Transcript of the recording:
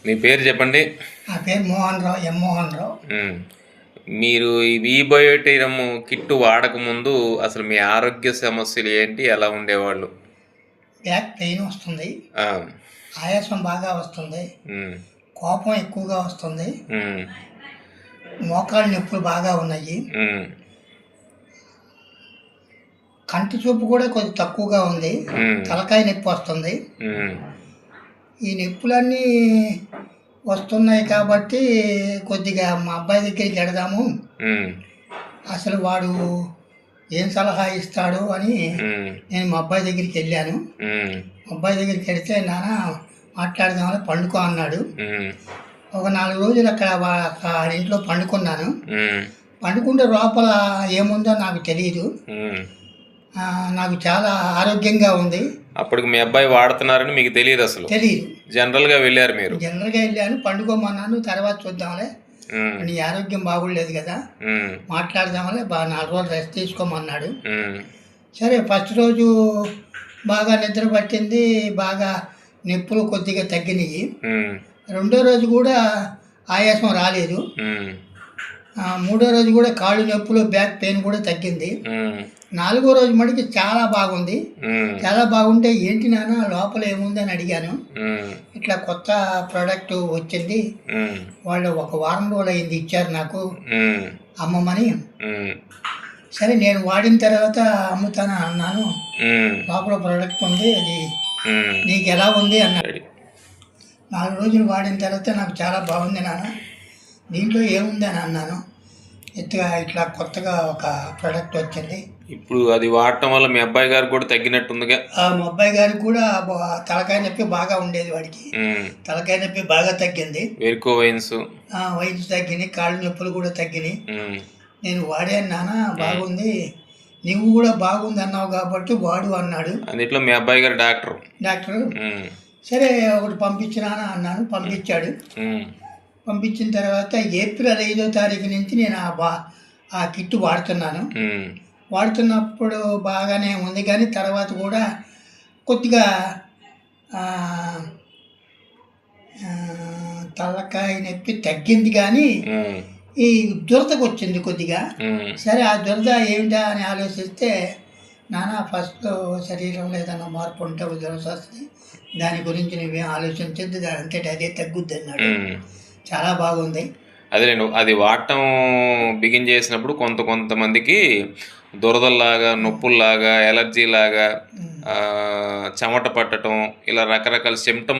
మీ పేరు చెప్పండి. నా పేరు మోహన్ రావు, ఎం మోహన్ రావు. మీరు ఈ వీబయోటిరమ్ కిట్టు వాడకముందు అసలు మీ ఆరోగ్య సమస్యలు ఏంటి, ఎలా ఉండేవాళ్ళు? బ్యాక్ పెయిన్ వస్తుంది, ఆయాసం బాగా వస్తుంది, కోపం ఎక్కువగా వస్తుంది, మోకాళ్ళ నొప్పులు బాగా ఉన్నాయి, కంటి చూపు కూడా కొంచెం తక్కువగా ఉంది, తలకాయ నొప్పి వస్తుంది. ఈ నొప్పులన్నీ వస్తున్నాయి కాబట్టి కొద్దిగా మా అబ్బాయి దగ్గరికి వెడదాము, అసలు వాడు ఏం సలహా ఇస్తాడు అని నేను మా అబ్బాయి దగ్గరికి వెళ్ళాను. అబ్బాయి దగ్గరికి వెళితే నాన్న మాట్లాడదామని పండుకో అన్నాడు. ఒక 4 రోజులు అక్కడ ఇంట్లో పండుకున్నాను. పండుకుంటే లోపల ఏముందో నాకు తెలియదు. నాకు చాలా ఆరోగ్యంగా ఉంది. అప్పుడు మీ అబ్బాయి వాడుతున్నారని మీకు తెలియదు? అసలు తెలియదు. జనరల్గా వెళ్ళారు మీరు? జనరల్గా వెళ్ళాను, పండుకోమన్నాను. తర్వాత చూద్దాంలే, నీ ఆరోగ్యం బాగుండలేదు కదా, మాట్లాడదామలే, 4 రోజులు రెస్ట్ తీసుకోమన్నాడు. సరే, ఫస్ట్ రోజు బాగా నిద్ర పట్టింది, బాగా నొప్పులు కొద్దిగా తగ్గినాయి. రెండో రోజు కూడా ఆయాసం రాలేదు. మూడో రోజు కూడా కాళ్ళు నొప్పులు, బ్యాక్ పెయిన్ కూడా తగ్గింది. 4వ రోజు మటుకు చాలా బాగుంది. చాలా బాగుంటే ఏంటి నాన్న లోపల ఏముంది అని అడిగాను. ఇట్లా కొత్త ప్రోడక్ట్ వచ్చింది, వాళ్ళు 1 వారం రోజులు అయింది ఇచ్చారు నాకు అమ్మమని. సరే, నేను వాడిన తర్వాత అమ్ముతాను అన్నాను. లోపల ప్రోడక్ట్ ఉంది, అది నీకు ఎలా ఉంది అన్నాడు. 4 రోజులు వాడిన తర్వాత నాకు చాలా బాగుంది నాన్న, దీంట్లో ఏముంది అని అన్నాను. ఇట్లా కొత్తగా ఒక ప్రోడక్ట్ వచ్చింది. ఇప్పుడు అది వాడటం వల్ల మీ అబ్బాయి గారు కూడా తగ్గినట్టుందిగా? మా అబ్బాయి గారికి కూడా తలకాయ నొప్పి బాగా ఉండేది, వాడికి తలకాయ నొప్పి బాగా తగ్గింది. వెరికోవైన్స్ తగ్గినాయి, కాళ్ళు నొప్పులు కూడా తగ్గినాయి. నేను వాడాను నాన్న, బాగుంది, నువ్వు కూడా బాగుంది అన్నావు కాబట్టి వాడు అన్నాడు. అన్నిట్లో మీ అబ్బాయి గారు డాక్టర్. సరే, ఒకటి పంపించినా అన్నాను, పంపించాడు. పంపించిన తర్వాత ఏప్రిల్ 5వ తారీఖు నుంచి నేను ఆ కిట్టు వాడుతున్నాను. వాడుతున్నప్పుడు బాగానే ఉంది, కానీ తర్వాత కూడా కొద్దిగా తలకాయ నొప్పి తగ్గింది, కానీ ఈ దురదకు వచ్చింది కొద్దిగా. సరే, ఆ దురద ఏమిటా అని ఆలోచిస్తే, నానా ఫస్ట్ శరీరంలో ఏదైనా మార్పు ఉంటే దురద వస్తుంది, దాని గురించి నువ్వేం ఆలోచించద్దు, దాని అంతటి అదే తగ్గుద్ది అన్నాడు. చాలా బాగుంది. అదే నేను అది వాడటం బిగిన్ చేసినప్పుడు కొంతమందికి దురదల్లాగా, నొప్పుల్లాగా, ఎలర్జీ లాగా, చెమట పట్టడం, ఇలా రకరకాల సిమ్టమ్స్